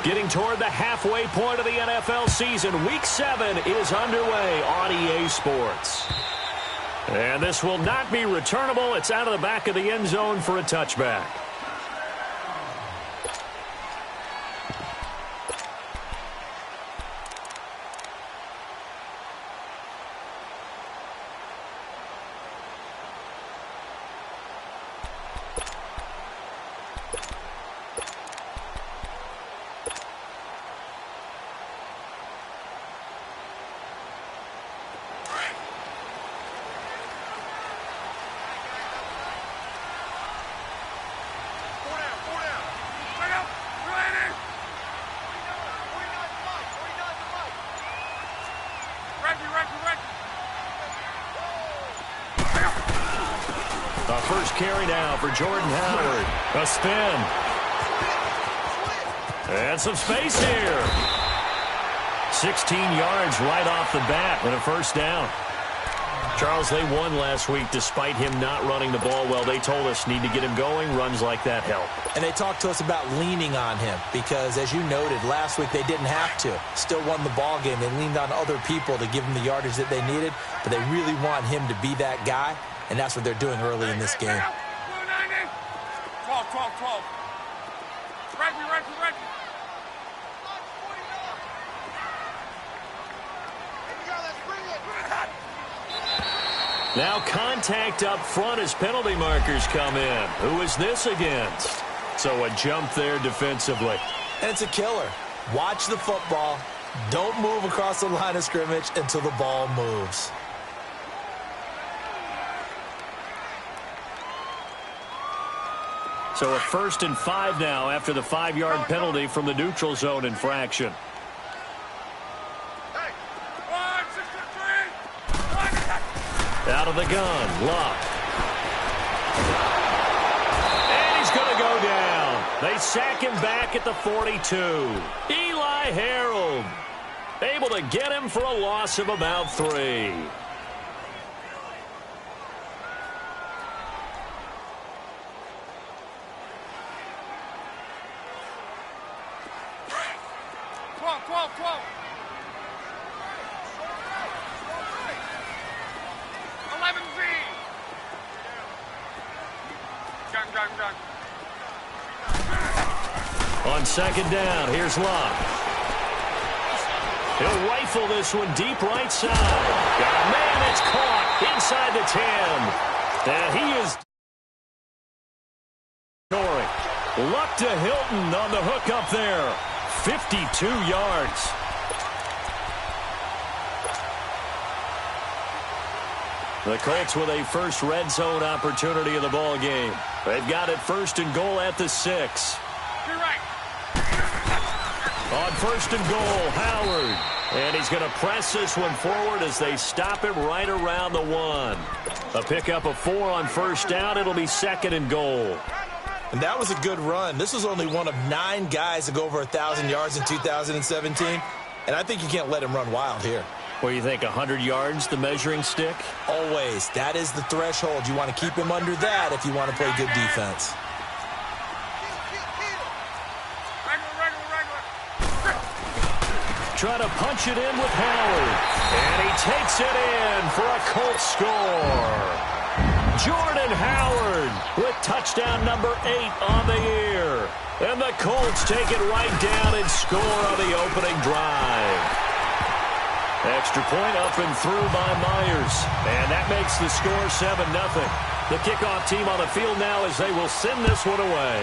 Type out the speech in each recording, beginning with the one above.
Getting toward the halfway point of the NFL season, Week 7 is underway on EA Sports. And this will not be returnable. It's out of the back of the end zone for a touchback. First carry now for Jordan Howard. A spin. And some space here. 16 yards right off the bat and a first down. Charles, they won last week despite him not running the ball well. They told us need to get him going. Runs like that help. And they talked to us about leaning on him because, as you noted, last week they didn't have to. Still won the ball game. They leaned on other people to give them the yardage that they needed, but they really want him to be that guy. And that's what they're doing early in this game. 12. Reggie. Now contact up front as penalty markers come in. Who is this against? So a jump there defensively. And it's a killer. Watch the football. Don't move across the line of scrimmage until the ball moves. So a 1st and 5 now after the 5-yard penalty from the neutral zone infraction. Out of the gun, Luck. And he's going to go down. They sack him back at the 42. Eli Harold able to get him for a loss of about 3. On 2nd down, here's Luck. He'll rifle this one deep right side. Man, it's caught inside the 10. And he is scoring. Luck to Hilton on the hook up there. 52 yards. The Colts with a first red zone opportunity in the ball game. They've got it 1st and goal at the 6. On 1st and goal, Howard. And he's going to press this one forward as they stop him right around the 1. A pickup of 4 on 1st down. It'll be 2nd and goal. And that was a good run. This was only one of 9 guys to go over 1,000 yards in 2017. And I think you can't let him run wild here. What do you think, 100 yards, the measuring stick? Always. That is the threshold. You want to keep him under that if you want to play good defense. Trying to punch it in with Howard. And he takes it in for a Colts score. Jordan Howard with touchdown number 8 on the year. And the Colts take it right down and score on the opening drive. Extra point up and through by Myers. And that makes the score 7-0. The kickoff team on the field now as they will send this one away.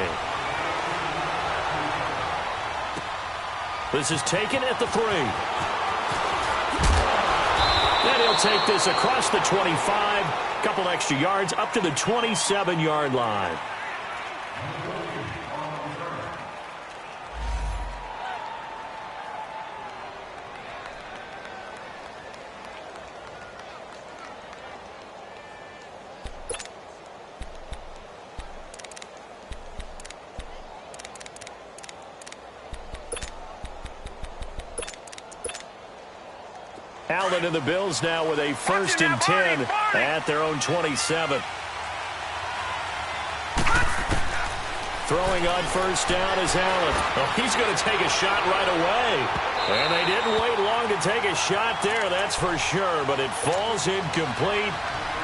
This is taken at the 3. And he'll take this across the 25. Couple extra yards up to the 27-yard line. Allen and the Bills now with a 1st and 10 at their own 27. Throwing on first down is Allen. Oh, he's going to take a shot right away. And they didn't wait long to take a shot there, that's for sure. But it falls incomplete,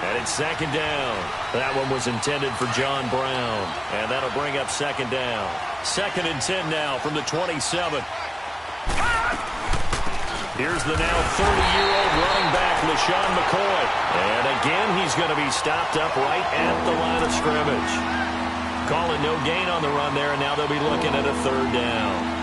and it's second down. That one was intended for John Brown. And that'll bring up second down. 2nd and 10 now from the 27. Here's the now 30-year-old running back, LaShawn McCoy. And again, he's going to be stopped up right at the line of scrimmage. Calling no gain on the run there, and now they'll be looking at a 3rd down.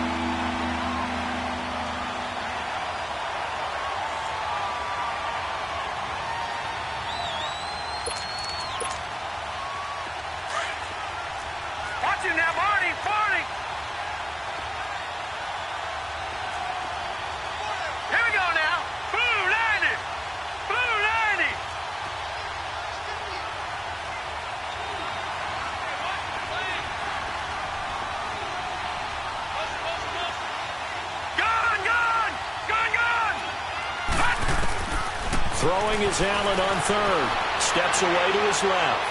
Throwing is Allen on 3rd. Steps away to his left.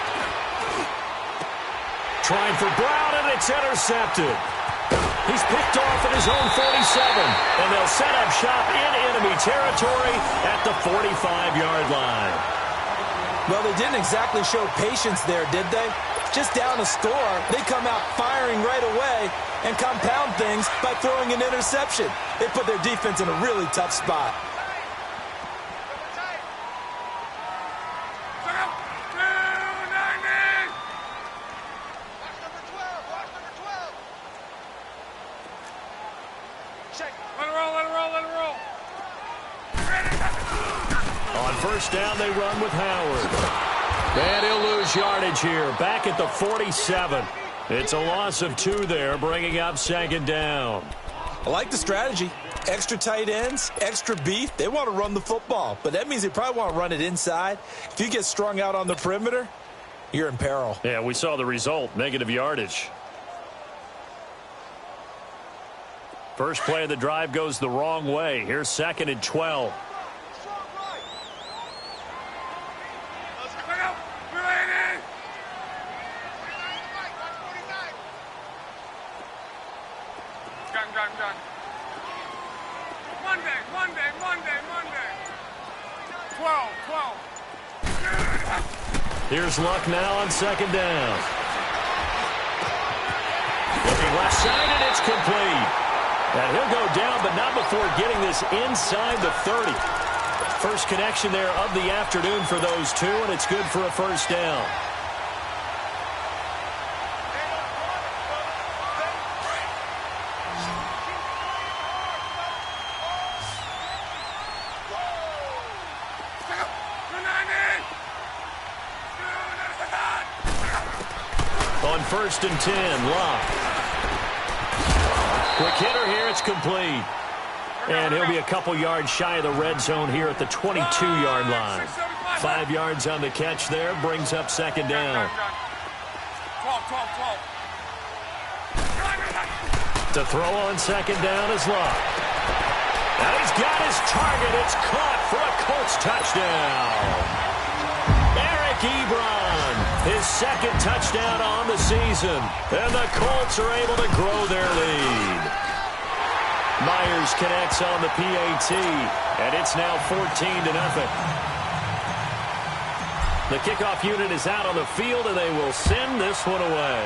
Trying for Brown, and it's intercepted. He's picked off at his own 47, and they'll set up shop in enemy territory at the 45-yard line. Well, they didn't exactly show patience there, did they? Just down a score, they come out firing right away and compound things by throwing an interception. They put their defense in a really tough spot. First down, they run with Howard. And he'll lose yardage here. Back at the 47. It's a loss of 2 there, bringing up 2nd down. I like the strategy. Extra tight ends, extra beef. They want to run the football, but that means they probably want to run it inside. If you get strung out on the perimeter, you're in peril. Yeah, we saw the result, negative yardage. First play of the drive goes the wrong way. Here's 2nd and 12. Here's Luck now on 2nd down. Looking left side, and it's complete. And he'll go down, but not before getting this inside the 30. First connection there of the afternoon for those two, and it's good for a first down. On 1st and 10, Locke. Quick hitter here, it's complete. And he'll be a couple yards shy of the red zone here at the 22-yard line. 5 yards on the catch there, brings up 2nd down. To throw on 2nd down is Locke. And he's got his target. It's caught for a Colts touchdown. Eric Ebron, his 2nd touchdown on the season. And the Colts are able to grow their lead. Myers connects on the PAT, and it's now 14-0. The kickoff unit is out on the field, and they will send this one away.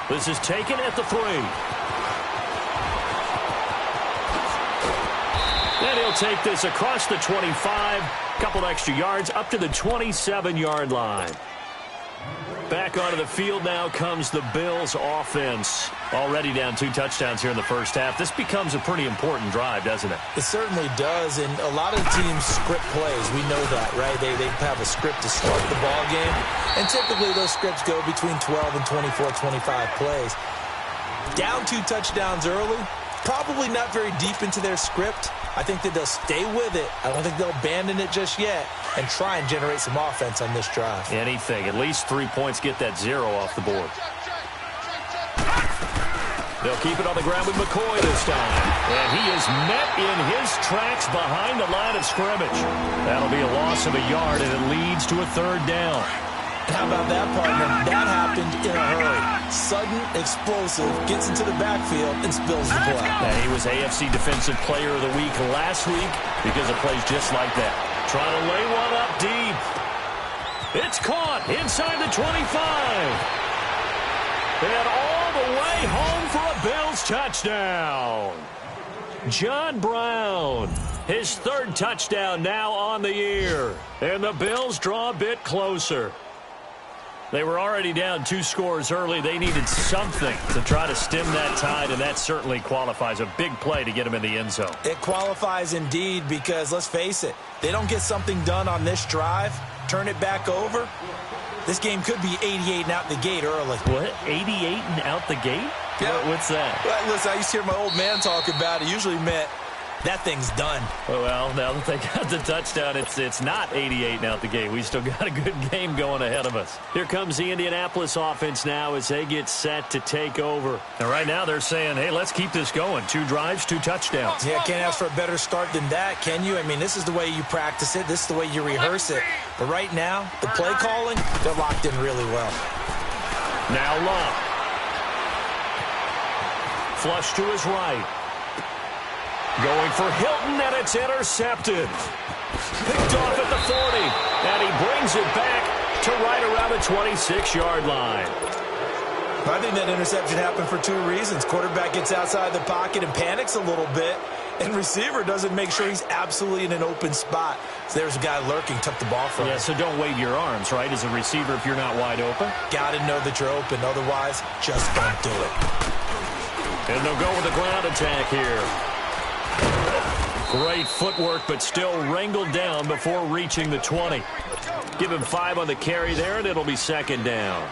This is taken at the 3. And he'll take this across the 25, couple extra yards up to the 27-yard line. Back onto the field now comes the Bills offense. Already down 2 touchdowns here in the first half. This becomes a pretty important drive, doesn't it? It certainly does, and a lot of teams script plays. We know that, right? They have a script to start the ball game, and typically those scripts go between 12 and 24, 25 plays. Down 2 touchdowns early, probably not very deep into their script. I think that they'll stay with it. I don't think they'll abandon it just yet and try and generate some offense on this drive. Anything. At least 3 points, get that 0 off the board. They'll keep it on the ground with McCoy this time. And he is met in his tracks behind the line of scrimmage. That'll be a loss of a yard, and it leads to a 3rd down. And how about that, partner? That happened in a hurry. Sudden, explosive, gets into the backfield, and spills the play. Yeah, he was AFC Defensive Player of the Week last week because of plays just like that. Trying to lay one up deep. It's caught inside the 25. And all the way home for a Bills touchdown. John Brown, his third touchdown now on the year. And the Bills draw a bit closer. They were already down 2 scores early. They needed something to try to stem that tide, and that certainly qualifies. A big play to get him in the end zone. It qualifies indeed because, let's face it, they don't get something done on this drive, turn it back over, this game could be 88 and out the gate early. What? 88 and out the gate? Yeah. What's that? Well, listen, I used to hear my old man talk about it. Usually meant that thing's done. Well, now that they got the touchdown, it's not 88 and out the gate. We still got a good game going ahead of us. Here comes the Indianapolis offense now as they get set to take over. And right now they're saying, hey, let's keep this going. 2 drives, 2 touchdowns. Yeah, can't ask for a better start than that, can you? I mean, this is the way you practice it. This is the way you rehearse it. But right now, the play calling, they're locked in really well. Now Love. Flush to his right. Going for Hilton, and it's intercepted. Picked off at the 40, and he brings it back to right around the 26-yard line. I think that interception happened for 2 reasons. Quarterback gets outside the pocket and panics a little bit, and receiver doesn't make sure he's absolutely in an open spot. So there's a guy lurking, took the ball from him. Yeah, so don't wave your arms, right, as a receiver if you're not wide open. Got to know that you're open. Otherwise, just don't do it. And they'll go with the ground attack here. Great footwork, but still wrangled down before reaching the 20. Give him 5 on the carry there, and it'll be second down.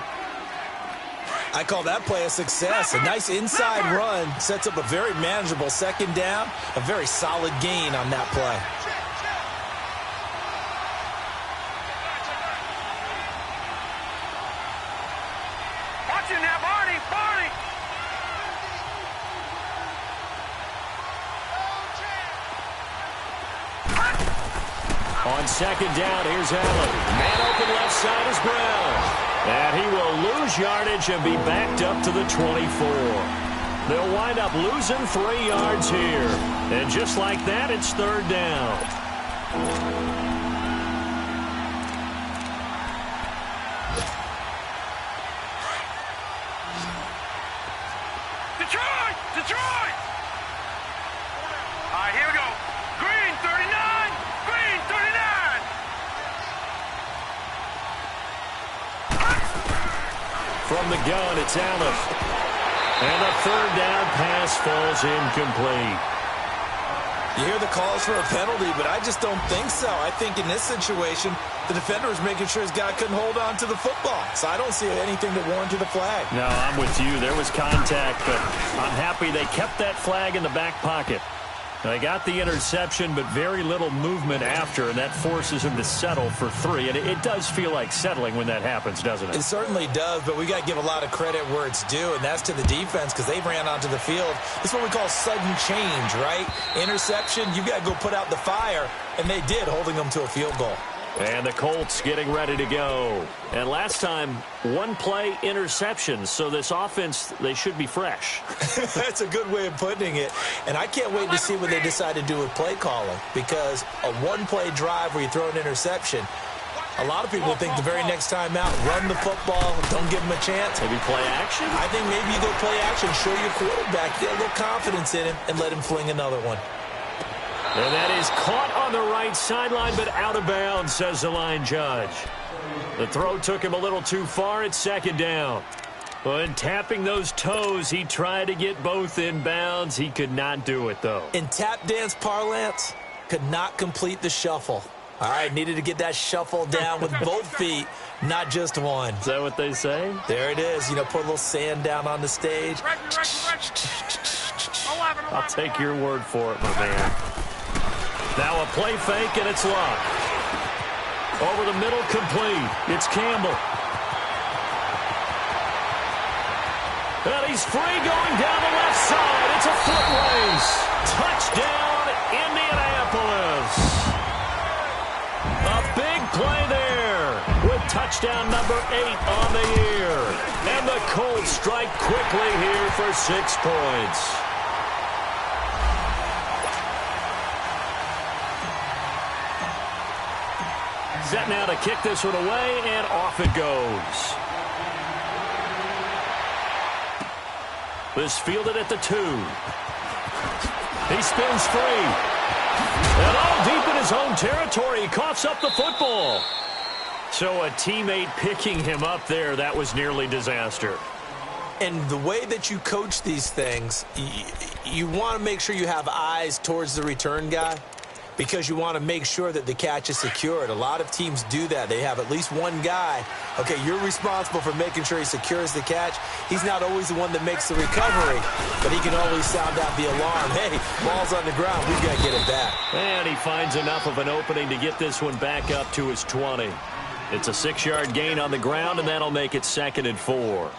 I call that play a success. A nice inside run sets up a very manageable second down. A very solid gain on that play. Watch it now, Barney! On second down, here's Allen. Man open left side is Brown. And he will lose yardage and be backed up to the 24. They'll wind up losing 3 yards here. And just like that, it's third down. Detroit! All right, here we go. Green, 39! Green, 39! From the gun, it's Allen. And the third down pass falls incomplete. You hear the calls for a penalty, but I just don't think so. I think in this situation, the defender was making sure his guy couldn't hold on to the football. So I don't see anything that warranted a flag. No, I'm with you. There was contact, but I'm happy they kept that flag in the back pocket. They got the interception, but very little movement after, and that forces him to settle for 3. And it does feel like settling when that happens, doesn't it? It certainly does, but we got to give a lot of credit where it's due, and that's to the defense because they ran onto the field. It's what we call sudden change, right? Interception, you got to go put out the fire, and they did, holding them to a field goal. And the Colts getting ready to go. And last time, 1 play interceptions. So this offense, they should be fresh. That's a good way of putting it. And I can't wait to see what they decide to do with play calling. Because a 1-play drive where you throw an interception, a lot of people think the very next time out, run the football, don't give them a chance. Maybe play action? I think maybe you go play action, show your quarterback, get a little confidence in him, and let him fling another one. And that is caught on the right sideline, but out of bounds, says the line judge. The throw took him a little too far. It's second down. When tapping those toes, he tried to get both in bounds. He could not do it, though. In tap dance parlance, could not complete the shuffle. All right, needed to get that shuffle down with both feet, not just one. Is that what they say? There it is. You know, put a little sand down on the stage. I'll take your word for it, my man. Now a play fake, and it's Luck. Over the middle, complete. It's Campbell. And he's free going down the left side. It's a foot race. Touchdown, Indianapolis. A big play there with touchdown. touchdown number 8 on the year. And the Colts strike quickly here for 6 points. Set now to kick this one away, and off it goes. This fielded at the 2. He spins free. And all deep in his own territory, he coughs up the football. So a teammate picking him up there, that was nearly disaster. And the way that you coach these things, you want to make sure you have eyes towards the return guy, because you want to make sure that the catch is secured. A lot of teams do that. They have at least one guy. Okay, you're responsible for making sure he secures the catch. He's not always the one that makes the recovery, but he can always sound out the alarm. Hey, ball's on the ground. We've got to get it back. And he finds enough of an opening to get this one back up to his 20. It's a 6-yard gain on the ground, and that'll make it 2nd and 4. All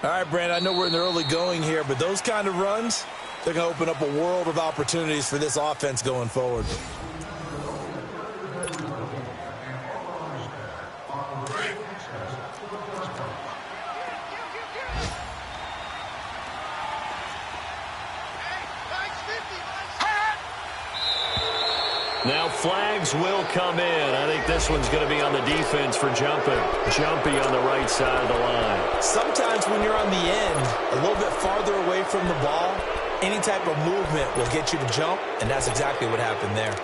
right, Brandon, I know we're in the early going here, but those kind of runs, they're going to open up a world of opportunities for this offense going forward. Now flags will come in. I think this one's going to be on the defense for jumping. Jumpy on the right side of the line. Sometimes when you're on the end, a little bit farther away from the ball, any type of movement will get you to jump, and that's exactly what happened there.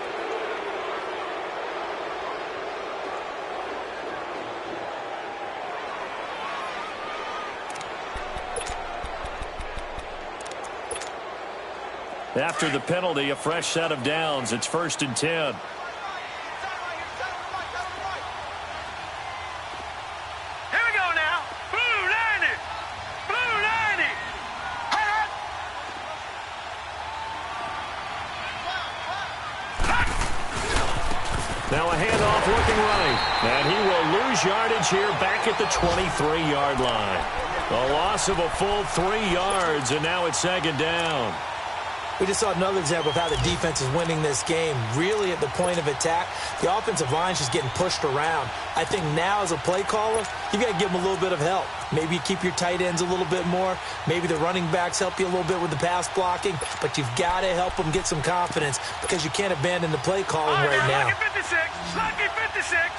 After the penalty, a fresh set of downs. It's 1st and 10. Now a handoff looking right. And he will lose yardage here back at the 23-yard line. A loss of a full 3 yards, and now it's 2nd down. We just saw another example of how the defense is winning this game. Really at the point of attack, the offensive line's just getting pushed around. I think now as a play caller, you've got to give them a little bit of help. Maybe you keep your tight ends a little bit more. Maybe the running backs help you a little bit with the pass blocking. But you've got to help them get some confidence because you can't abandon the play calling right now. Lucky 56. Lucky 56.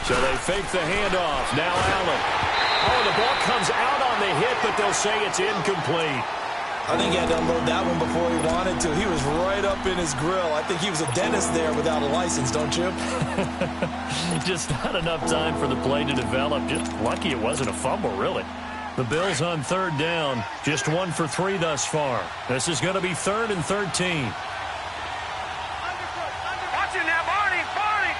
So they fake the handoff. Now Allen. Oh, the ball comes out on the hit, but they'll say it's incomplete. I think he had to unload that one before he wanted to. He was right up in his grill. I think he was a dentist there without a license, don't you? Just not enough time for the play to develop. Just lucky it wasn't a fumble, really. The Bills on 3rd down. Just 1 for 3 thus far. This is going to be 3rd and 13. Watch it now, Barney. Barney.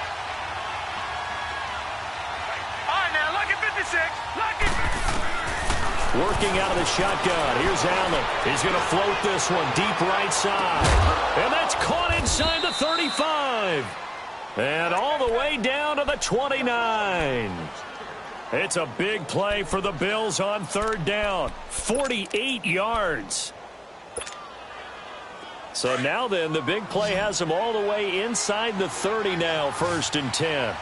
All right, now, lucky 56. Lucky. Working out of the shotgun. Here's Allen. He's going to float this one deep right side. And that's caught inside the 35. And all the way down to the 29. It's a big play for the Bills on 3rd down. 48 yards. So now then, the big play has them all the way inside the 30 now, 1st and 10.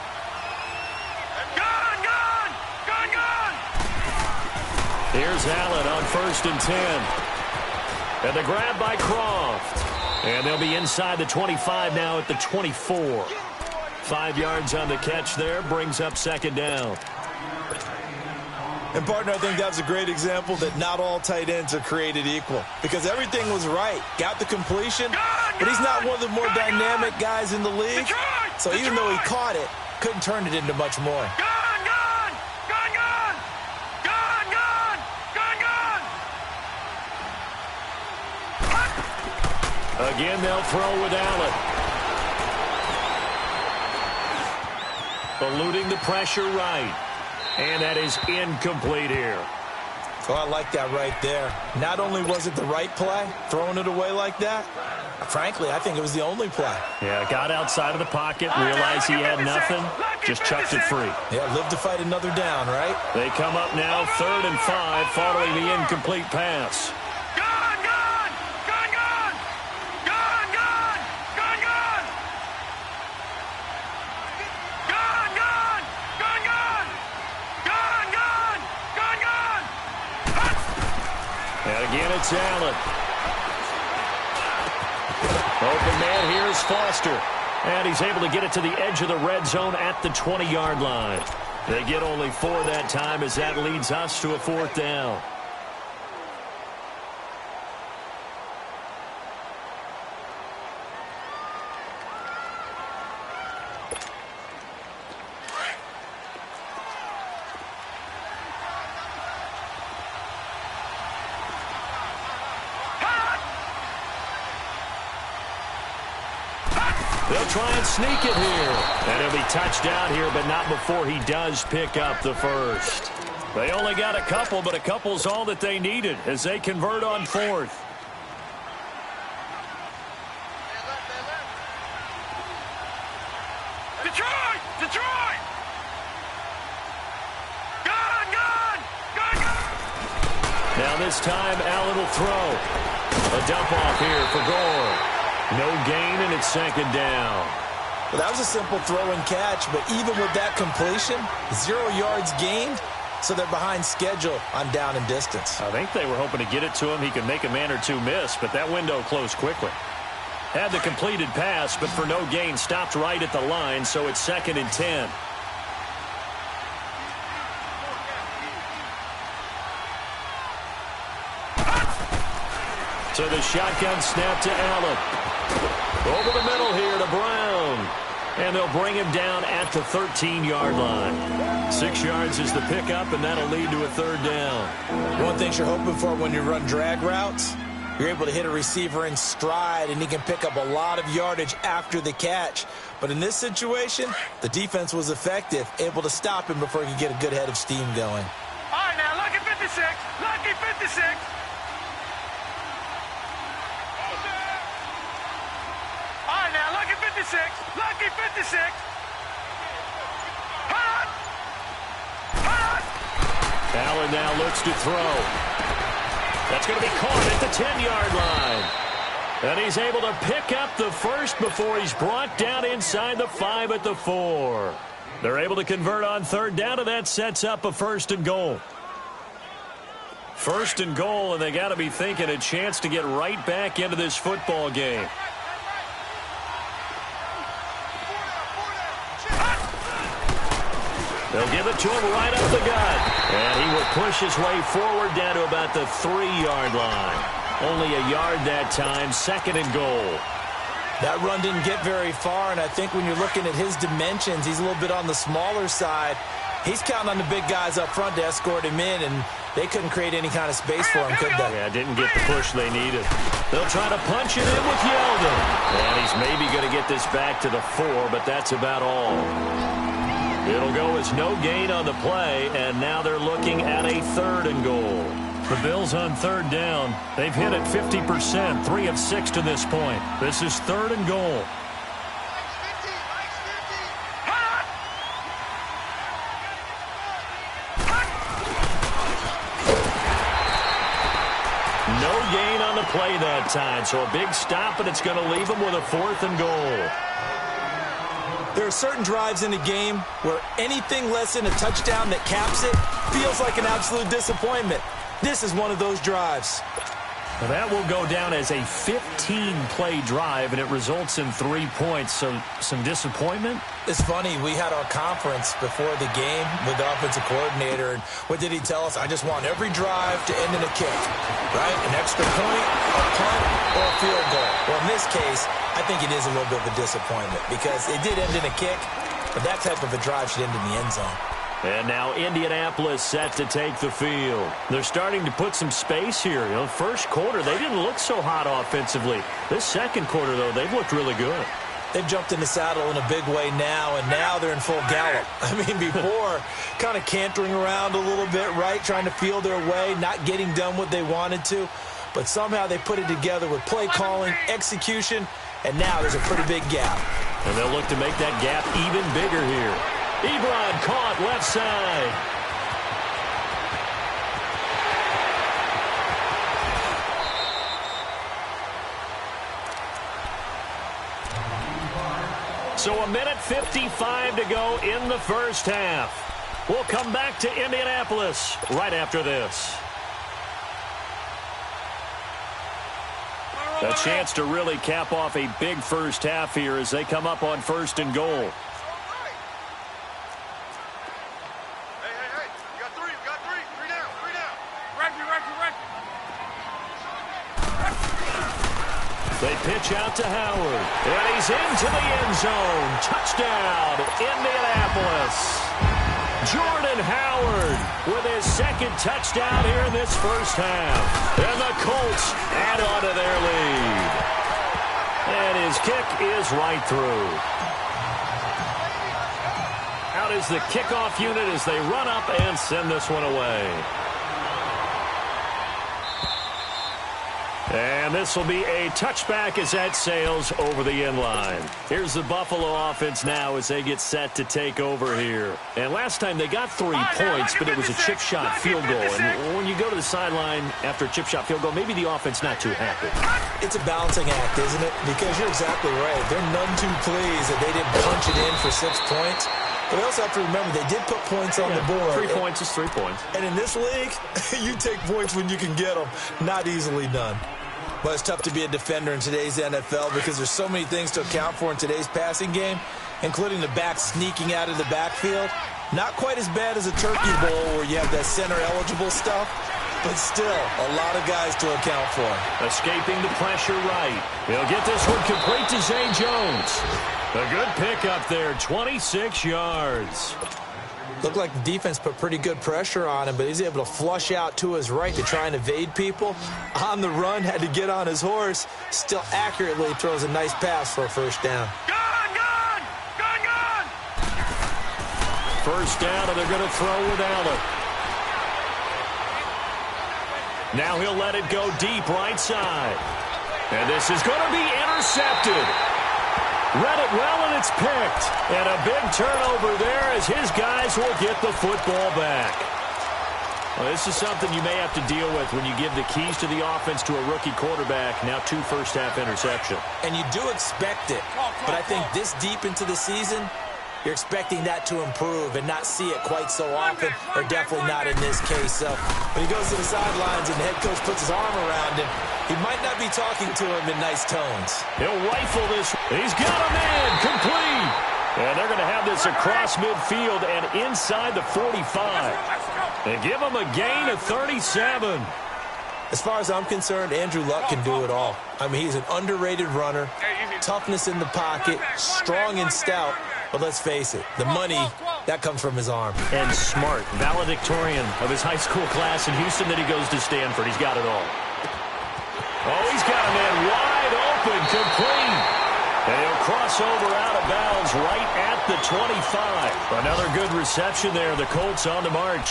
Here's Allen on 1st and 10. And the grab by Croft. And they'll be inside the 25 now at the 24. 5 yards on the catch there, brings up 2nd down. And, partner, I think that's a great example that not all tight ends are created equal. Because everything was right. Got the completion, but he's not one of the more dynamic guys in the league. So even though he caught it, couldn't turn it into much more. Again, they'll throw with Allen. Eluding the pressure right. And that is incomplete here. Oh, I like that right there. Not only was it the right play, throwing it away like that, frankly, I think it was the only play. Yeah, got outside of the pocket, realized he had nothing, just chucked it free. Yeah, live to fight another down, right? They come up now 3rd and 5 following the incomplete pass. it's Allen. Open man here is Foster. And he's able to get it to the edge of the red zone at the 20-yard line. They get only 4 that time as that leads us to a 4th down. They'll try and sneak it here. And he'll be touchdown here, but not before he does pick up the first. They only got a couple, but a couple's all that they needed as they convert on 4th. Detroit! Detroit! Gone! Now this time, Allen will throw. A dump off here for Gore. No gain, and it's 2nd down. Well, that was a simple throw and catch, but even with that completion, 0 yards gained, so they're behind schedule on down and distance. I think they were hoping to get it to him. He could make a man or two miss, but that window closed quickly. Had the completed pass, but for no gain, stopped right at the line, so it's 2nd and 10. So the shotgun snap to Allen. Over the middle here to Brown. And they'll bring him down at the 13-yard line. 6 yards is the pickup, and that'll lead to a 3rd down. One thing you're hoping for when you run drag routes, you're able to hit a receiver in stride, and he can pick up a lot of yardage after the catch. But in this situation, the defense was effective, able to stop him before he could get a good head of steam going. All right, now, lucky 56. Lucky 56. All right, now, lucky 56. Lucky 56. Hot! Hot! Allen now looks to throw. That's going to be caught at the 10-yard line. And he's able to pick up the first before he's brought down inside the 5 at the 4. They're able to convert on 3rd down, and that sets up a 1st and goal. 1st and goal, and they got to be thinking a chance to get right back into this football game. They'll give it to him right up the gut. And he will push his way forward down to about the 3-yard line. Only a yard that time, 2nd and goal. That run didn't get very far, and I think when you're looking at his dimensions, he's a little bit on the smaller side. He's counting on the big guys up front to escort him in, and they couldn't create any kind of space for him, could they? Yeah, didn't get the push they needed. They'll try to punch it in with Yeldon. And he's maybe going to get this back to the 4, but that's about all. It'll go as no gain on the play, and now they're looking at a 3rd and goal. The Bills on 3rd down. They've hit it 50%, 3 of 6 to this point. This is 3rd and goal. No gain on the play that time, so a big stop, and it's going to leave them with a 4th and goal. There are certain drives in the game where anything less than a touchdown that caps it feels like an absolute disappointment. This is one of those drives. Well, that will go down as a 15-play drive, and it results in 3 points. So some disappointment? It's funny. We had our conference before the game with the offensive coordinator, and what did he tell us? I just want every drive to end in a kick, right? An extra point, a punt, or a field goal. Well, in this case, I think it is a little bit of a disappointment because it did end in a kick, but that type of a drive should end in the end zone. And now Indianapolis set to take the field. They're starting to put some space here. You know, first quarter, they didn't look so hot offensively. This second quarter, though, they've looked really good. They've jumped in the saddle in a big way now, and now they're in full gallop. I mean, before, kind of cantering around a little bit, right, trying to feel their way, not getting done what they wanted to. But somehow they put it together with play calling, execution, and now there's a pretty big gap. And they'll look to make that gap even bigger here. Ebron caught left side. So 1:55 to go in the first half. We'll come back to Indianapolis right after this. A chance to really cap off a big first half here as they come up on 1st and goal. They pitch out to Howard, and he's into the end zone. Touchdown, Indianapolis. Jordan Howard with his 2nd touchdown here in this first half. And the Colts add on to their lead. And his kick is right through. Out is the kickoff unit as they run up and send this one away. And this will be a touchback as that sails over the end line. Here's the Buffalo offense now as they get set to take over here. And last time they got 3 points, but it was a chip shot field goal. And when you go to the sideline after a chip shot field goal, maybe the offense not too happy. It's a balancing act, isn't it? Because you're exactly right. They're none too pleased that they didn't punch it in for 6 points. But we also have to remember they did put points on the board. 3 points is 3 points. And in this league, you take points when you can get them. Not easily done. But it's tough to be a defender in today's NFL because there's so many things to account for in today's passing game, including the back sneaking out of the backfield. Not quite as bad as a turkey bowl where you have that center-eligible stuff, but still a lot of guys to account for. Escaping the pressure right. He'll get this one complete to Zay Jones. A good pickup there, 26 yards. Looked like the defense put pretty good pressure on him, but he's able to flush out to his right to try and evade people. On the run, had to get on his horse. Still accurately throws a nice pass for a first down. Gone! First down, and they're going to throw with Allen. Now he'll let it go deep right side. And this is going to be intercepted. Read it well, and it's picked. And a big turnover there as his guys will get the football back. Well, this is something you may have to deal with when you give the keys to the offense to a rookie quarterback. Now 2 first-half interceptions. And you do expect it. But I think this deep into the season, you're expecting that to improve and not see it quite so often, or definitely not in this case. So when he goes to the sidelines and the head coach puts his arm around him, he might not be talking to him in nice tones. He'll rifle this. He's got a man complete. And they're going to have this across midfield and inside the 45. And give him a gain of 37. As far as I'm concerned, Andrew Luck can do it all. I mean, he's an underrated runner, toughness in the pocket, strong and stout. But let's face it, the money, that comes from his arm. And smart, valedictorian of his high school class in Houston, then he goes to Stanford. He's got it all. Oh, he's got a man wide open, complete. And he'll cross over out of bounds right at the 25. Another good reception there. The Colts on the march.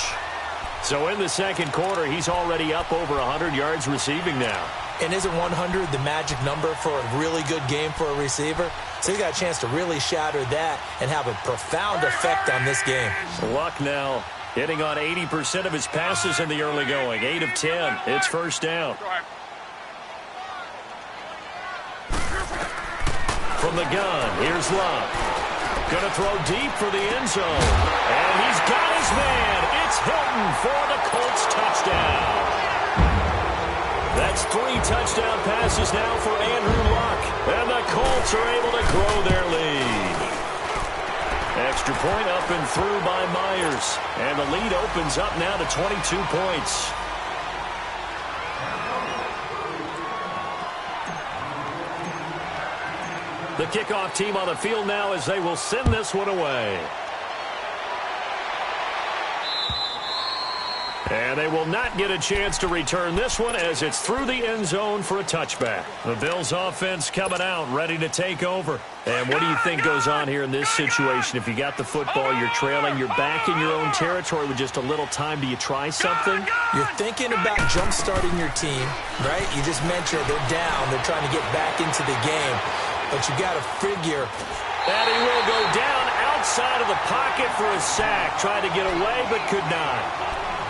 So in the second quarter, he's already up over 100 yards receiving now. And isn't 100 the magic number for a really good game for a receiver? So he's got a chance to really shatter that and have a profound effect on this game. Luck now hitting on 80% of his passes in the early going. 8 of 10. It's first down. From the gun, here's Luck. Going to throw deep for the end zone. And he's got his man. It's Hilton for the Colts touchdown. That's 3 touchdown passes now for Andrew Luck. And the Colts are able to grow their lead. Extra point up and through by Myers. And the lead opens up now to 22 points. The kickoff team on the field now as they will send this one away. And they will not get a chance to return this one as it's through the end zone for a touchback. The Bills offense coming out, ready to take over. And what do you think goes on here in this situation? If you got the football, you're trailing, you're back in your own territory with just a little time. Do you try something? You're thinking about jump-starting your team, right? You just mentioned they're down. They're trying to get back into the game. But you got to figure that he will go down outside of the pocket for a sack. Tried to get away, but could not.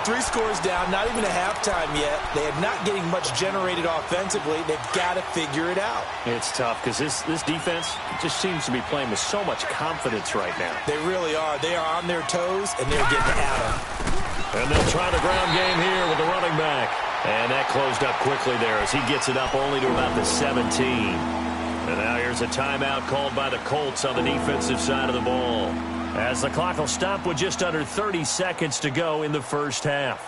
3 scores down, not even a halftime yet. They are not getting much generated offensively. They've got to figure it out. It's tough because this defense just seems to be playing with so much confidence right now. They really are. They are on their toes, and they're getting at them. And they'll try the ground game here with the running back. And that closed up quickly there as he gets it up only to about the 17. And now here's a timeout called by the Colts on the defensive side of the ball, as the clock will stop with just under 30 seconds to go in the first half.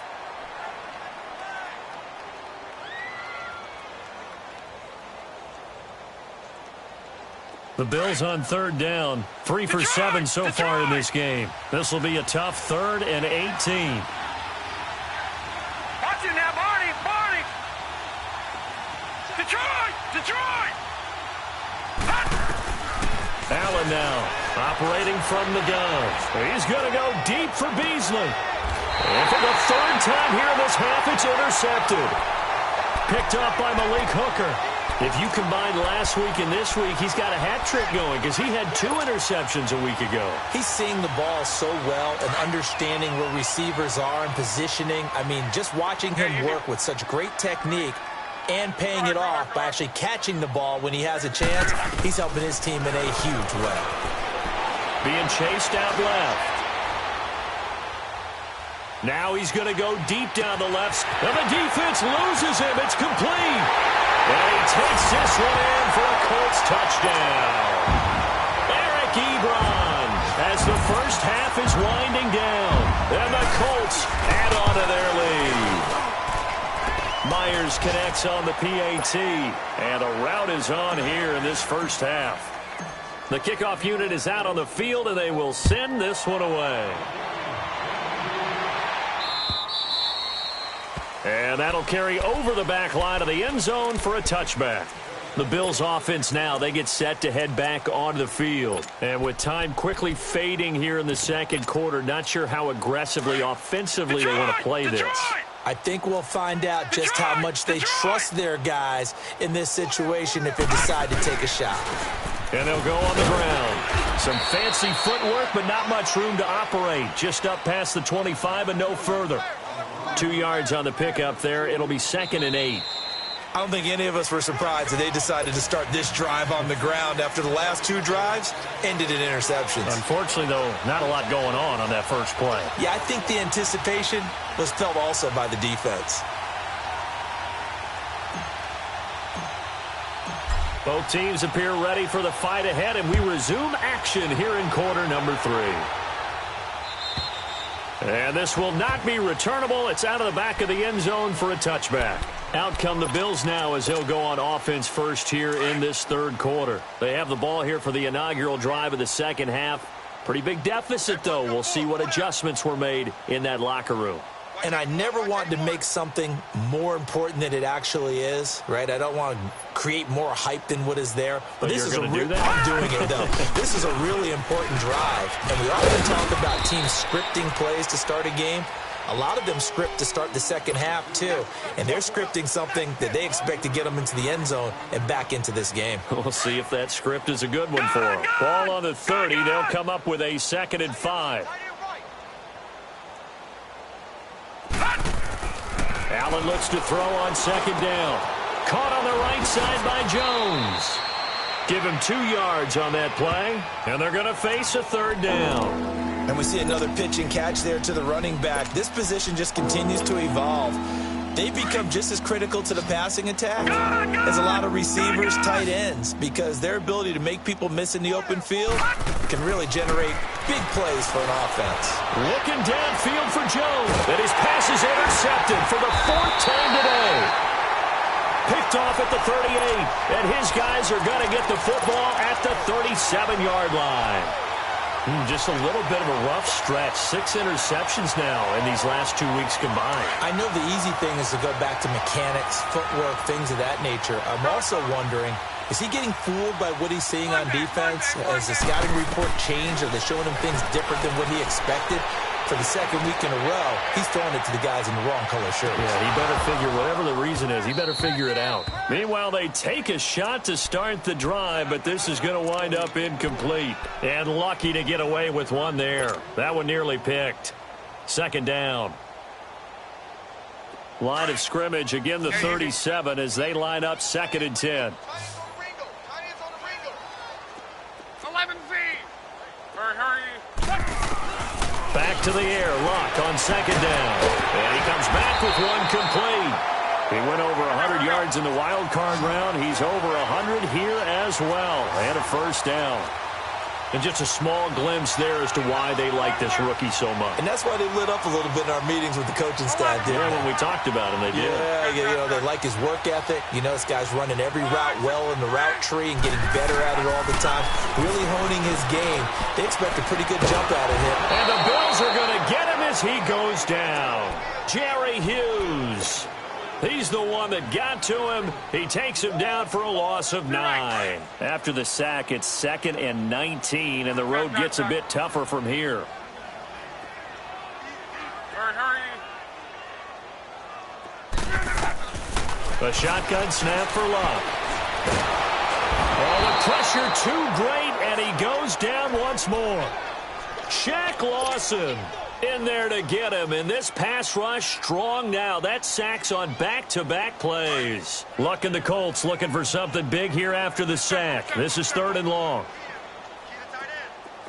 The Bills on third down, 3 for 7 so far in this game. This will be a tough 3rd and 18. Watch it now, Barney! Detroit! Allen now operating from the gun. He's going to go deep for Beasley. And for the 3rd time here in this half, it's intercepted. Picked up by Malik Hooker. If you combine last week and this week, he's got a hat trick going because he had 2 interceptions a week ago. He's seeing the ball so well and understanding where receivers are and positioning. I mean, just watching him work with such great technique and paying it off by actually catching the ball when he has a chance, he's helping his team in a huge way. Being chased out left. Now he's going to go deep down the left. And the defense loses him. It's complete. And he takes this one in for a Colts touchdown. Eric Ebron as the first half is winding down. And the Colts add on to their lead. Myers connects on the PAT. And a rout is on here in this first half. The kickoff unit is out on the field, and they will send this one away. And that'll carry over the back line of the end zone for a touchback. The Bills offense now, they get set to head back onto the field. And with time quickly fading here in the second quarter, not sure how aggressively, offensively they want to play this. I think we'll find out just how much they trust their guys in this situation if they decide to take a shot. And they'll go on the ground. Some fancy footwork, but not much room to operate. Just up past the 25 and no further. 2 yards on the pickup there. It'll be 2nd and 8. I don't think any of us were surprised that they decided to start this drive on the ground after the last 2 drives ended in interceptions. Unfortunately, though, not a lot going on that first play. Yeah, I think the anticipation was felt also by the defense. Both teams appear ready for the fight ahead, and we resume action here in quarter number 3. And this will not be returnable. It's out of the back of the end zone for a touchback. Out come the Bills now as they'll go on offense first here in this third quarter. They have the ball here for the inaugural drive of the second half. Pretty big deficit, though. We'll see what adjustments were made in that locker room. And I never want to make something more important than it actually is, right? I don't want to create more hype than what is there. But this is I'm doing it, though. This is a really important drive. And we often talk about teams scripting plays to start a game. A lot of them script to start the second half, too. And they're scripting something that they expect to get them into the end zone and back into this game. We'll see if that script is a good one for them. Ball on the 30. They'll come up with a 2nd and 5. Allen looks to throw on 2nd down. Caught on the right side by Jones. Give him 2 yards on that play, and they're going to face a 3rd down. And we see another pitch and catch there to the running back. This position just continues to evolve. They become just as critical to the passing attack as a lot of receivers, tight ends, because their ability to make people miss in the open field can really generate big plays for an offense. Looking downfield for Jones, and his pass is intercepted for the 4th time today. Picked off at the 38, and his guys are going to get the football at the 37-yard line. Just a little bit of a rough stretch. 6 interceptions now in these last 2 weeks combined. I know the easy thing is to go back to mechanics, footwork, things of that nature. I'm also wondering, is he getting fooled by what he's seeing on defense? Has the scouting report changed? Are they showing him things different than what he expected? For the second week in a row, he's throwing it to the guys in the wrong color shirts. Yeah, he better figure, whatever the reason is, he better figure it out. Meanwhile, they take a shot to start the drive, but this is going to wind up incomplete. And lucky to get away with one there. That one nearly picked. 2nd down. Line of scrimmage, again the 37 as they line up 2nd and 10. 11 feet. Hurry. Back to the air, Luck on 2nd down. And he comes back with one complete. He went over 100 yards in the wild card round. He's over 100 here as well. And a first down. And just a small glimpse there as to why they like this rookie so much. And that's why they lit up a little bit in our meetings with the coaching staff. Yeah, when we talked about him, they did. Yeah, they like his work ethic. You know, this guy's running every route well in the route tree and getting better at it all the time. Really honing his game. They expect a pretty good jump out of him. And the Bills are going to get him as he goes down. Jerry Hughes. He's the one that got to him. He takes him down for a loss of 9. After the sack, it's 2nd and 19, and the road gets a bit tougher from here. A shotgun snap for Love. Oh, the pressure too great, and he goes down once more. Shaq Lawson in there to get him, and this pass rush strong now. That sack's on back-to-back plays. Luck and the Colts looking for something big here after the sack. This is 3rd and long.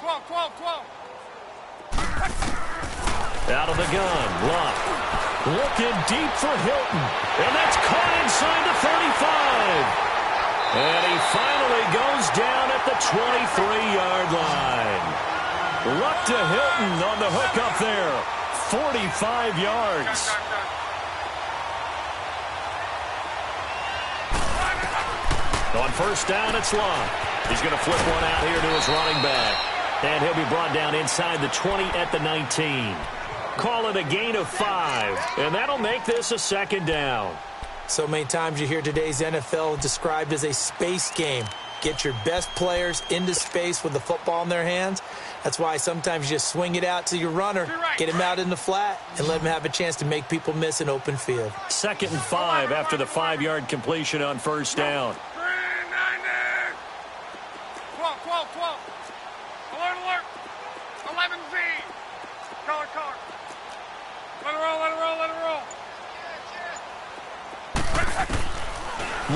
12. Out of the gun, Luck. Looking deep for Hilton, and that's caught inside the 35. And he finally goes down at the 23-yard line. Luck to Hilton on the hook up there. 45 yards. On first down, it's Luck. He's going to flip one out here to his running back. And he'll be brought down inside the 20 at the 19. Call it a gain of 5. And that'll make this a 2nd down. So many times you hear today's NFL described as a space game. Get your best players into space with the football in their hands. That's why sometimes you just swing it out to your runner, get him out in the flat, and let him have a chance to make people miss an open field. 2nd and 5 after the 5-yard completion on first down. 12. Alert. 11Z. Color. Let it roll.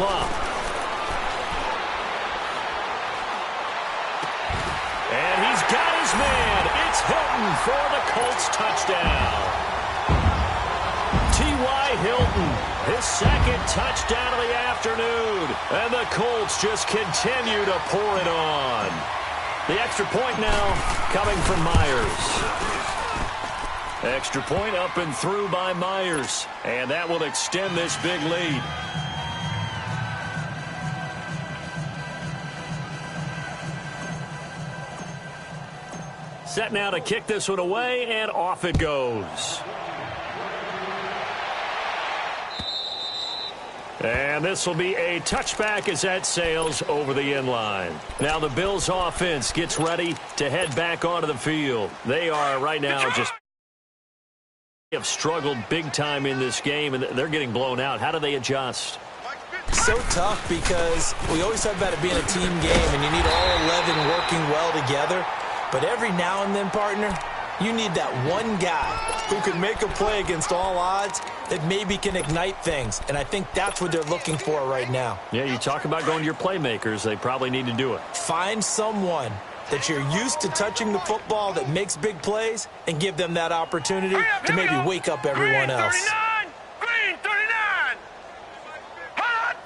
Love. And he's got his man. It's Hilton for the Colts touchdown. T.Y. Hilton, his 2nd touchdown of the afternoon. And the Colts just continue to pour it on. The extra point now coming from Myers. Extra point up and through by Myers. And that will extend this big lead. Set now to kick this one away, and off it goes. And this will be a touchback as that sails over the end line. Now the Bills offense gets ready to head back onto the field. They are right now just have struggled big time in this game, and they're getting blown out. How do they adjust? So tough because we always talk about it being a team game, and you need all 11 working well together. But every now and then, partner, you need that one guy who can make a play against all odds that maybe can ignite things. And I think that's what they're looking for right now. Yeah, you talk about going to your playmakers. They probably need to do it. Find someone that you're used to touching the football that makes big plays and give them that opportunity to maybe wake up everyone else. Green 39. Hot.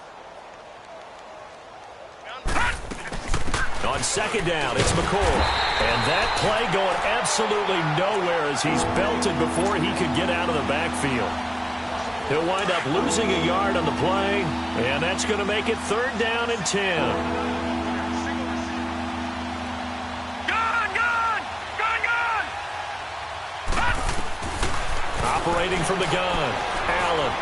On 2nd down, it's McCoy. And that play going absolutely nowhere as he's belted before he could get out of the backfield. He'll wind up losing a yard on the play, and that's going to make it 3rd down and 10. Operating from the gun, Allen.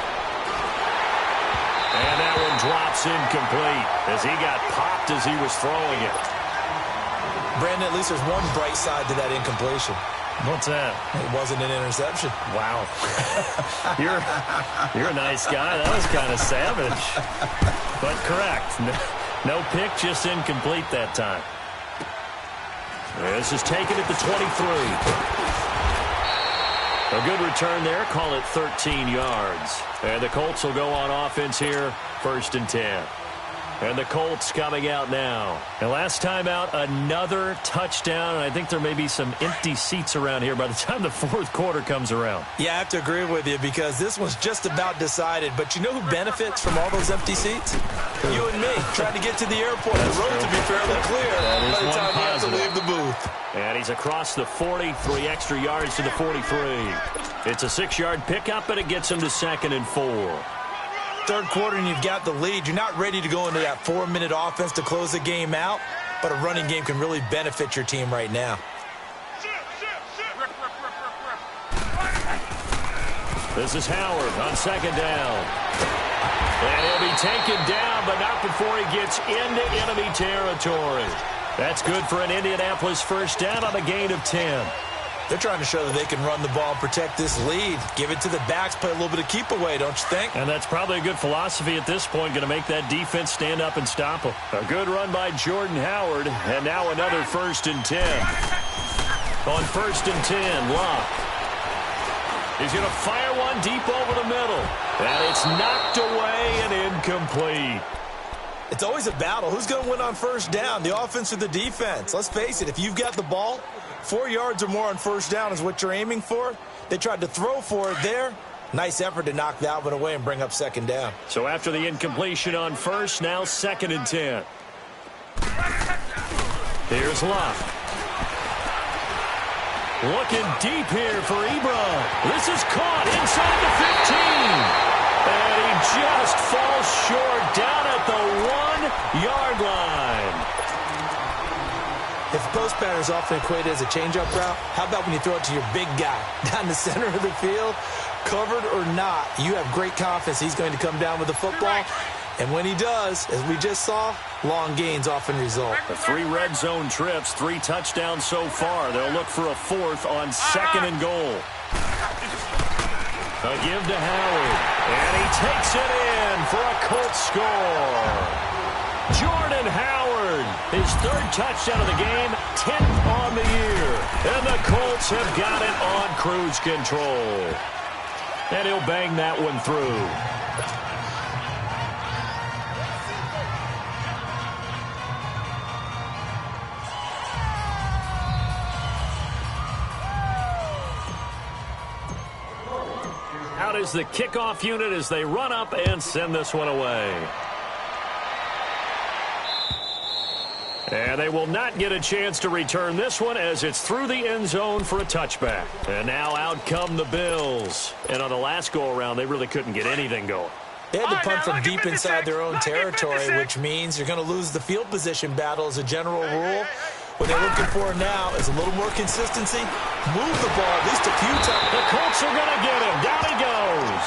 And that one drops incomplete as he got popped as he was throwing it. Brandon, at least there's one bright side to that incompletion. What's that? It wasn't an interception. Wow. You're a nice guy. That was kind of savage. But correct. No pick, just incomplete that time. This is taken at the 23. A good return there. Call it 13 yards. And the Colts will go on offense here, 1st and 10. And the Colts coming out now. And last time out, another touchdown. And I think there may be some empty seats around here by the time the fourth quarter comes around. Yeah, I have to agree with you because this one's just about decided. But you know who benefits from all those empty seats? You and me, trying to get to the airport. The road to be fairly clear by the time we have to leave the booth. And he's across the 40, 3 extra yards to the 43. It's a 6-yard pickup, and it gets him to 2nd and 4. Third quarter and you've got the lead. You're not ready to go into that 4-minute offense to close the game out, but a running game can really benefit your team right now. This is Howard on 2nd down. And he'll be taken down, but not before he gets into enemy territory. That's good for an Indianapolis first down on a gain of 10. They're trying to show that they can run the ball and protect this lead. Give it to the backs, play a little bit of keep away, don't you think? And that's probably a good philosophy at this point, going to make that defense stand up and stop them. A good run by Jordan Howard, and now another 1st and 10. On 1st and 10, Locke. He's going to fire one deep over the middle. And it's knocked away and incomplete. It's always a battle. Who's going to win on first down, the offense or the defense? Let's face it, if you've got the ball, 4 yards or more on first down is what you're aiming for. They tried to throw for it there. Nice effort to knock that one away and bring up 2nd down. So after the incompletion on first, now 2nd and 10. Here's Locke. Looking deep here for Ebron. This is caught inside the 15. And he just falls short down at the 1-yard line. If the post pattern is often equated as a change-up route, how about when you throw it to your big guy down the center of the field? Covered or not, you have great confidence he's going to come down with the football. And when he does, as we just saw, long gains often result. 3 red zone trips, 3 touchdowns so far. They'll look for a 4th on 2nd and goal. A give to Howard. And he takes it in for a Colts score. Jordan Howard, his 3rd touchdown of the game, 10th on the year. And the Colts have got it on cruise control. And he'll bang that one through. Out is the kickoff unit as they run up and send this one away. And they will not get a chance to return this one as it's through the end zone for a touchback. And now out come the Bills. And on the last go-around, they really couldn't get anything going. They had to punt from deep inside their own territory, which means you're going to lose the field position battle as a general rule. What they're looking for now is a little more consistency. Move the ball at least a few times. The Colts are going to get him. Down he goes.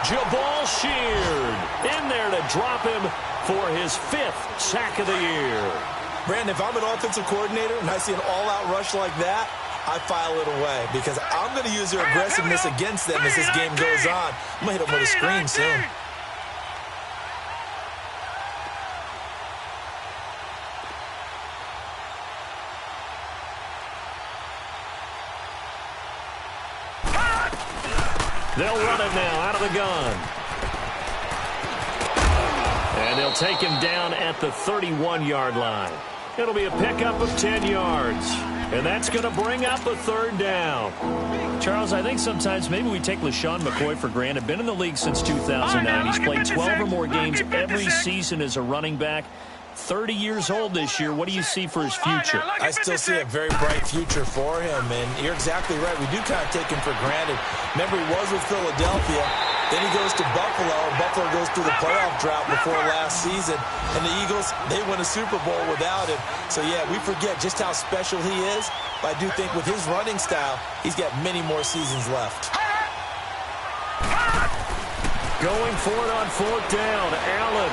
Jabal Sheard in there to drop him for his 5th sack of the year. Brandon, if I'm an offensive coordinator and I see an all-out rush like that, I file it away because I'm going to use their aggressiveness against them as this game goes on. I'm going to hit them with a screen soon. They'll run it now out of the gun. And they'll take him down at the 31-yard line. It'll be a pickup of 10 yards. And that's going to bring up a 3rd down. Charles, I think sometimes maybe we take LaShawn McCoy for granted. Been in the league since 2009. He's played 12 or more games every season as a running back. 30 years old this year. What do you see for his future? I still see a very bright future for him, and you're exactly right. We do kind of take him for granted. Remember, he was with Philadelphia. Then he goes to Buffalo, and Buffalo goes through the playoff drought before last season. And the Eagles, they win a Super Bowl without him. So, yeah, we forget just how special he is. But I do think with his running style, he's got many more seasons left. Going for it on 4th down. Allen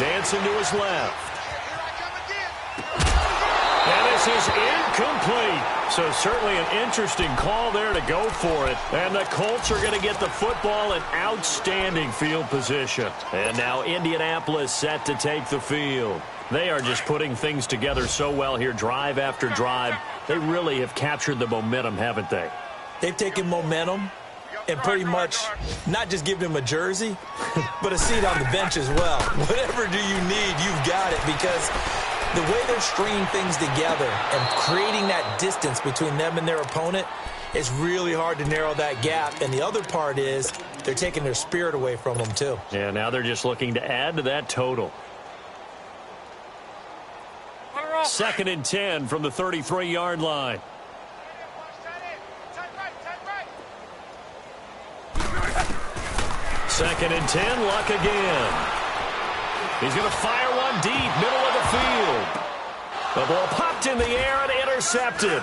dancing to his left. And this is incomplete. So certainly an interesting call there to go for it. And the Colts are going to get the football in outstanding field position. And now Indianapolis set to take the field. They are just putting things together so well here, drive after drive. They really have captured the momentum, haven't they? They've taken momentum, and pretty much not just give him a jersey, but a seat on the bench as well. Whatever do you need, you've got it, because the way they're stringing things together and creating that distance between them and their opponent, it's really hard to narrow that gap. And the other part is they're taking their spirit away from them, too. Yeah, now they're just looking to add to that total. 2nd and 10 from the 33-yard line. Second and 10, Luck again. He's going to fire one deep, middle of the field. The ball popped in the air and intercepted.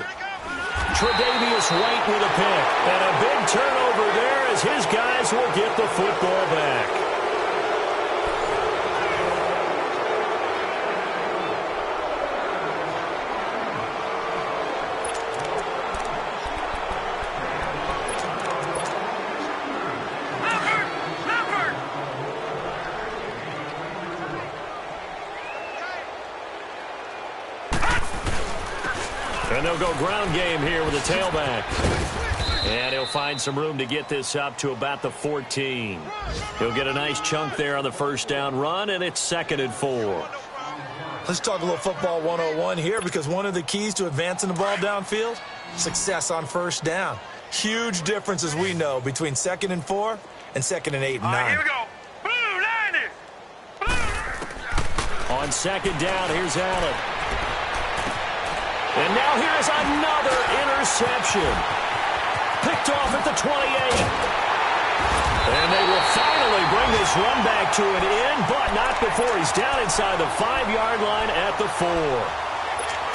Tre'Davious White with a pick. And a big turnover there as his guys will get the football back. And they'll go ground game here with the tailback. And he'll find some room to get this up to about the 14. He'll get a nice chunk there on the first down run, and it's 2nd and 4. Let's talk a little football 101 here, because one of the keys to advancing the ball downfield, success on first down. Huge difference, as we know, between 2nd and 4 and 2nd and 8 and 9. Right, here we go. Blue, 90. On 2nd down, here's Allen. And now here's another interception. Picked off at the 28. And they will finally bring this run back to an end, but not before he's down inside the 5-yard line at the 4.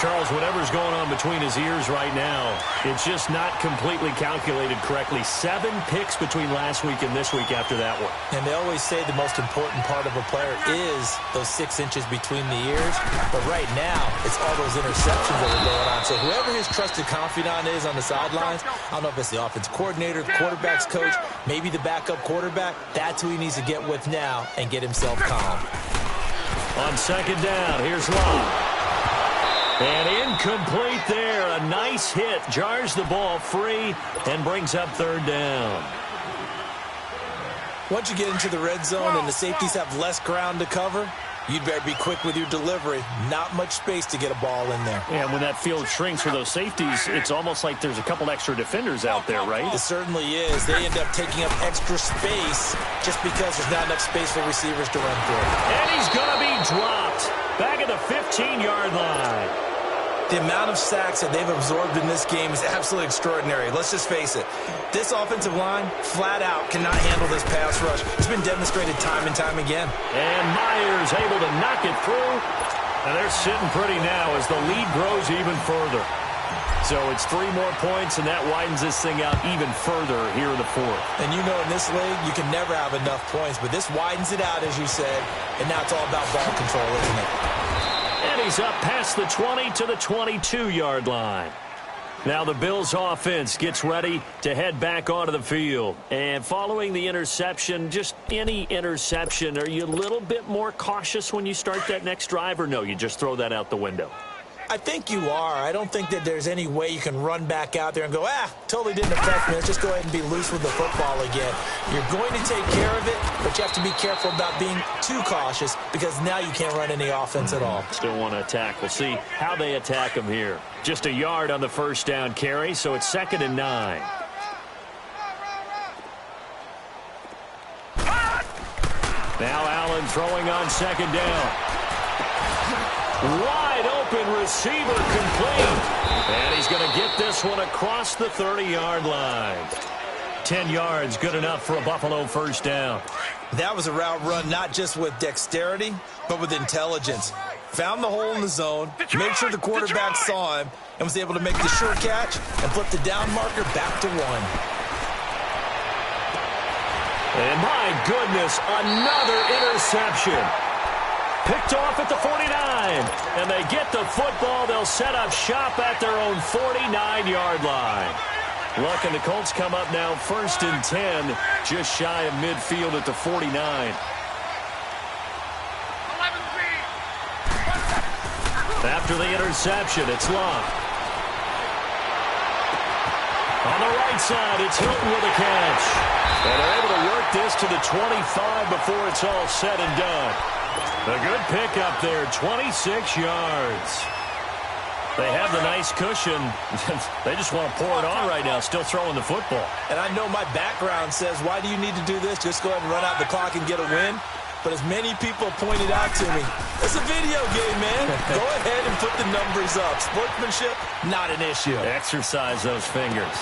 Charles, whatever's going on between his ears right now, it's just not completely calculated correctly. 7 picks between last week and this week after that one. And they always say the most important part of a player is those 6 inches between the ears. But right now, it's all those interceptions that are going on. So whoever his trusted confidant is on the sidelines, I don't know if it's the offensive coordinator, the quarterback's coach, maybe the backup quarterback, that's who he needs to get with now and get himself calm. On 2nd down, here's Love. And incomplete there. A nice hit. Jars the ball free and brings up 3rd down. Once you get into the red zone and the safeties have less ground to cover, you'd better be quick with your delivery. Not much space to get a ball in there. Yeah, when that field shrinks for those safeties, it's almost like there's a couple extra defenders out there, right? It certainly is. They end up taking up extra space just because there's not enough space for receivers to run through. And he's going to be dropped back at the 15-yard line. The amount of sacks that they've absorbed in this game is absolutely extraordinary. Let's just face it. This offensive line, flat out, cannot handle this pass rush. It's been demonstrated time and time again. And Myers able to knock it through. And they're sitting pretty now as the lead grows even further. So it's 3 more points, and that widens this thing out even further here in the 4th. And you know in this league, you can never have enough points. But this widens it out, as you said. And now it's all about ball control, isn't it? And he's up past the 20 to the 22-yard line. Now the Bills offense gets ready to head back onto the field. And following the interception, just any interception, are you a little bit more cautious when you start that next drive, or no, you just throw that out the window? I think you are. I don't think that there's any way you can run back out there and go, totally didn't affect me. Let's just go ahead and be loose with the football again. You're going to take care of it, but you have to be careful about being too cautious because now you can't run any offense at all. Still want to attack. We'll see how they attack him here. Just a yard on the first down carry, so it's 2nd and 9. Now Allen throwing on 2nd down. Wide open receiver complete. And he's going to get this one across the 30-yard line. 10 yards, good enough for a Buffalo first down. That was a route run not just with dexterity, but with intelligence. Found the hole in the zone, made sure the quarterback saw him, and was able to make the sure catch and flip the down marker back to 1. And my goodness, another interception. Picked off at the 49, and they get the football. They'll set up shop at their own 49-yard line. Luck and the Colts come up now 1st and 10, just shy of midfield at the 49. After the interception, it's Love. On the right side, it's Hilton with a catch. And they're able to work this to the 25 before it's all said and done. A good pickup there, 26 yards. They have the nice cushion. They just want to pour it on right now, still throwing the football. And I know my background says, why do you need to do this? Just go ahead and run out the clock and get a win. But as many people pointed out to me, it's a video game, man. Go ahead and put the numbers up. Sportsmanship, not an issue. Exercise those fingers.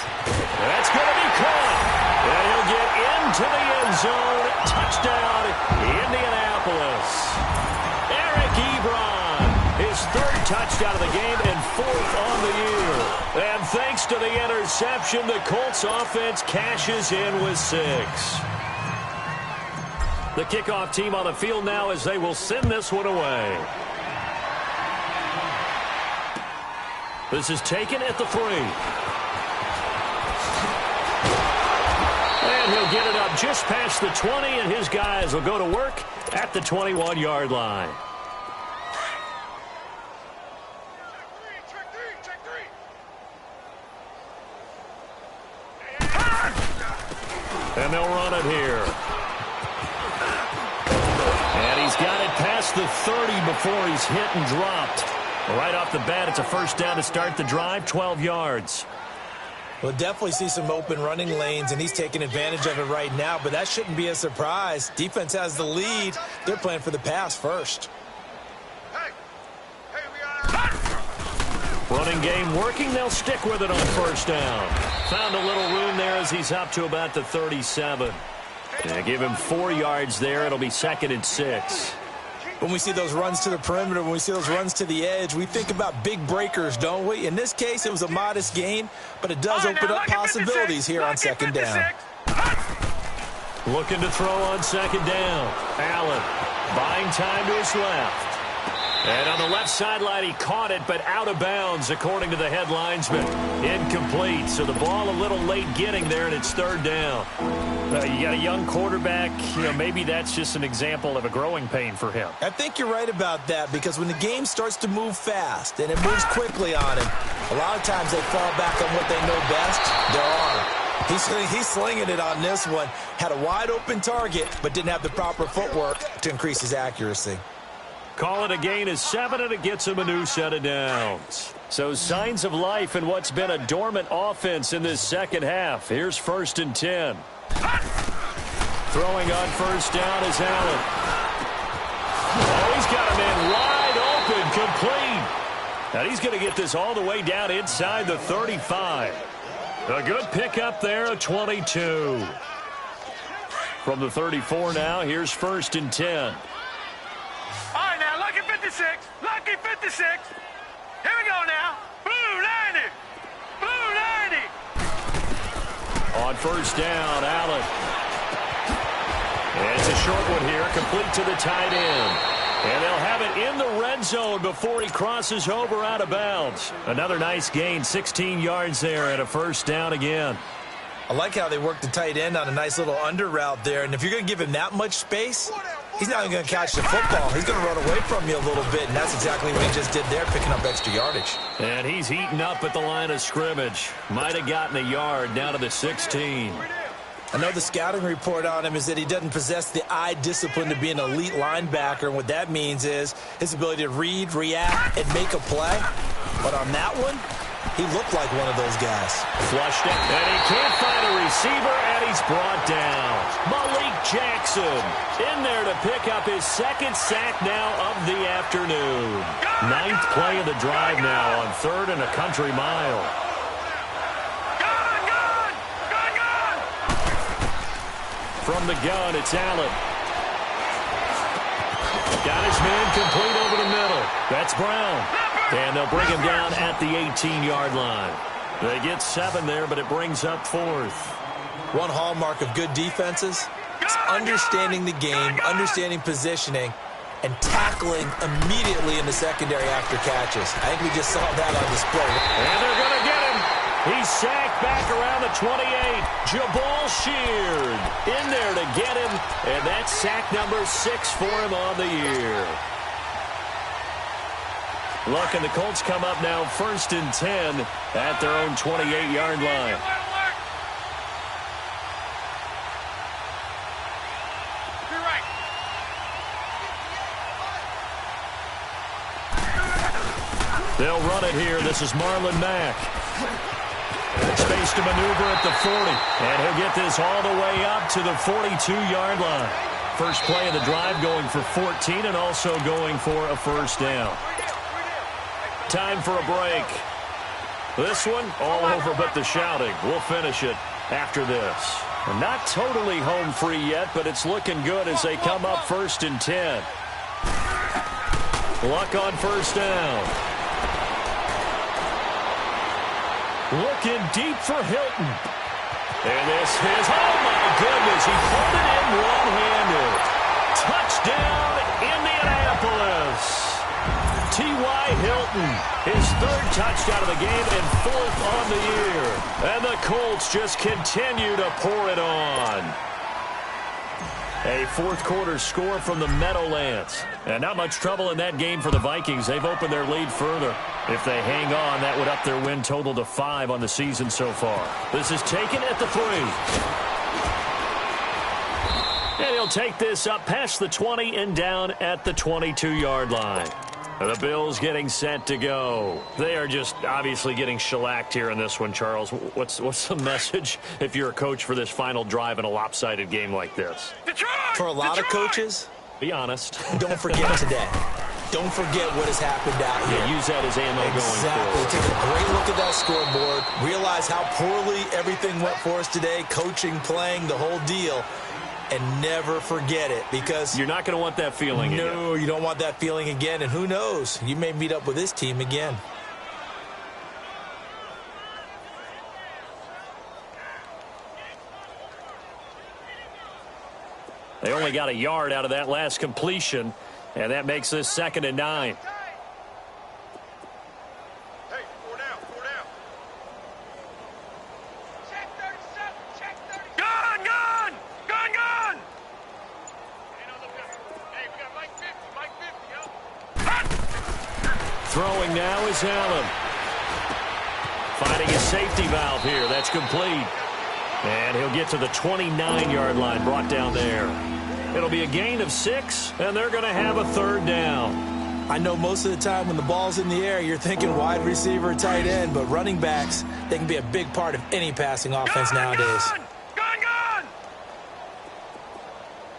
That's going to be caught. And he'll get into the end zone. Touchdown, Indianapolis. Eric Ebron, his third touchdown of the game and fourth on the year. And thanks to the interception, the Colts offense cashes in with 6. The kickoff team on the field now as they will send this one away. This is taken at the 3. And he'll get it up just past the 20, and his guys will go to work at the 21-yard line. And they'll run it here. And he's got it past the 30 before he's hit and dropped. Right off the bat, it's a first down to start the drive, 12 yards. We'll definitely see some open running lanes, and he's taking advantage of it right now, but that shouldn't be a surprise. Defense has the lead. They're playing for the pass first. Running game working. They'll stick with it on first down. Found a little room there as he's up to about the 37. Yeah, give him 4 yards there. It'll be 2nd and 6. When we see those runs to the perimeter, when we see those runs to the edge, we think about big breakers, don't we? In this case, it was a modest gain, but it does open up possibilities here on second down. Looking to throw on second down. Allen buying time to his left. And on the left sideline, he caught it, but out of bounds, according to the head linesman. Incomplete, so the ball a little late getting there, and it's third down. You got a young quarterback. Maybe that's just an example of a growing pain for him. I think you're right about that, because when the game starts to move fast and it moves quickly on him, a lot of times they fall back on what they know best, their arm. He's slinging it on this one. Had a wide-open target, but didn't have the proper footwork to increase his accuracy. Call it a gain of 7, and it gets him a new set of downs. So signs of life in what's been a dormant offense in this second half. Here's 1st and 10. Throwing on first down is Allen. Oh, he's got a man wide open, complete. And he's going to get this all the way down inside the 35. A good pickup there, a 22. From the 34 now, here's 1st and 10. All right, now, lucky 56. Lucky 56. Here we go now. Blue 90. Blue 90. On first down, Allen. And it's a short one here, complete to the tight end. And they'll have it in the red zone before he crosses over out of bounds. Another nice gain, 16 yards there, and a first down again. I like how they work the tight end on a nice little under route there. And if you're going to give him that much space, he's not even going to catch the football. He's going to run away from you a little bit, and that's exactly what he just did there, picking up extra yardage. And he's heating up at the line of scrimmage. Might have gotten a yard down to the 16. I know the scouting report on him is that he doesn't possess the eye discipline to be an elite linebacker, and what that means is his ability to read, react, and make a play. But on that one, he looked like one of those guys. Flushed it, and he can't find a receiver, and he's brought down. Malik Jackson in there to pick up his 2nd sack now of the afternoon. 9th play of the drive now on 3rd and a country mile. From the gun, it's Allen. Got his man complete over the middle. That's Brown. And they'll bring him down at the 18-yard line. They get 7 there, but it brings up 4th. One hallmark of good defenses is understanding the game, understanding positioning, and tackling immediately in the secondary after catches. I think we just saw that on display. And they're going to get him. He's sacked back around the 28. Jabal Sheard in there to get him. And that's sack number 6 for him on the year. Look, and the Colts come up now 1st and 10 at their own 28-yard line. They'll run it here. This is Marlon Mack. Space to maneuver at the 40. And he'll get this all the way up to the 42-yard line. First play of the drive going for 14 and also going for a first down. Time for a break. This one all over but the shouting. We'll finish it after this. Not totally home free yet, but it's looking good as they come up 1st and 10. Luck on first down. Looking deep for Hilton. And this is, oh my goodness, he pulled it in one-handed. Touchdown, Indianapolis. T.Y. Hilton, his 3rd touchdown of the game and 4th on the year. And the Colts just continue to pour it on. A 4th quarter score from the Meadowlands. And not much trouble in that game for the Vikings. They've opened their lead further. If they hang on, that would up their win total to 5 on the season so far. This is taken at the 3. And he'll take this up past the 20 and down at the 22-yard line. The Bills getting set to go. They are just obviously getting shellacked here in this one, Charles. What's the message if you're a coach for this final drive in a lopsided game like this? For a lot of coaches, be honest. Don't forget today. Don't forget what has happened out here. Yeah, use that as ammo going forward. Take a great look at that scoreboard. Realize how poorly everything went for us today. Coaching, playing, the whole deal. And never forget it, because you're not going to want that feeling again. No, you don't want that feeling again. And who knows? You may meet up with this team again. They only got a yard out of that last completion, and that makes this 2nd and 9. Throwing now is Allen. Finding a safety valve here. That's complete. And he'll get to the 29-yard line, brought down there. It'll be a gain of 6, and they're going to have a 3rd down. I know most of the time when the ball's in the air, you're thinking wide receiver, tight end, but running backs, they can be a big part of any passing offense nowadays. Gone!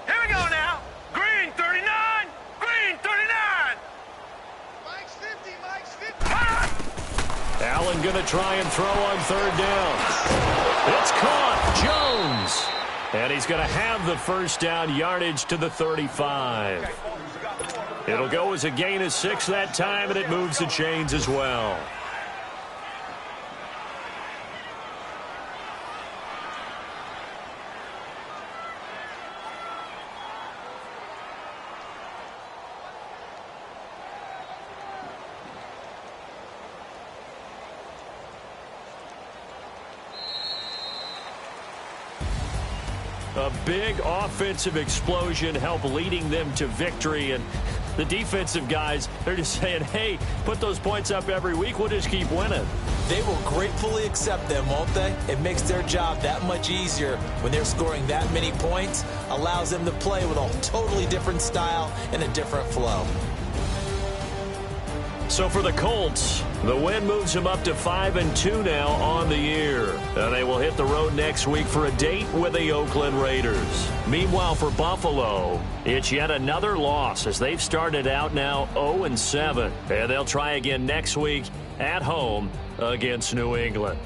Here we go now. Green 39. Green 39. Mike's 50. Allen going to try and throw on 3rd down. It's caught. Jones. And he's going to have the first down, yardage to the 35. It'll go as a gain of 6 that time, and it moves the chains as well. A big offensive explosion helped leading them to victory, and the defensive guys, they're just saying, hey, put those points up every week, we'll just keep winning. They will gratefully accept them, won't they? It makes their job that much easier when they're scoring that many points, allows them to play with a totally different style and a different flow. So for the Colts, the win moves them up to 5-2 now on the year. And they will hit the road next week for a date with the Oakland Raiders. Meanwhile, for Buffalo, it's yet another loss as they've started out now 0-7. And they'll try again next week at home against New England.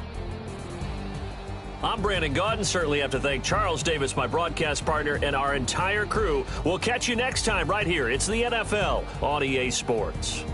I'm Brandon Gaudin. Certainly have to thank Charles Davis, my broadcast partner, and our entire crew. We'll catch you next time right here. It's the NFL on EA Sports.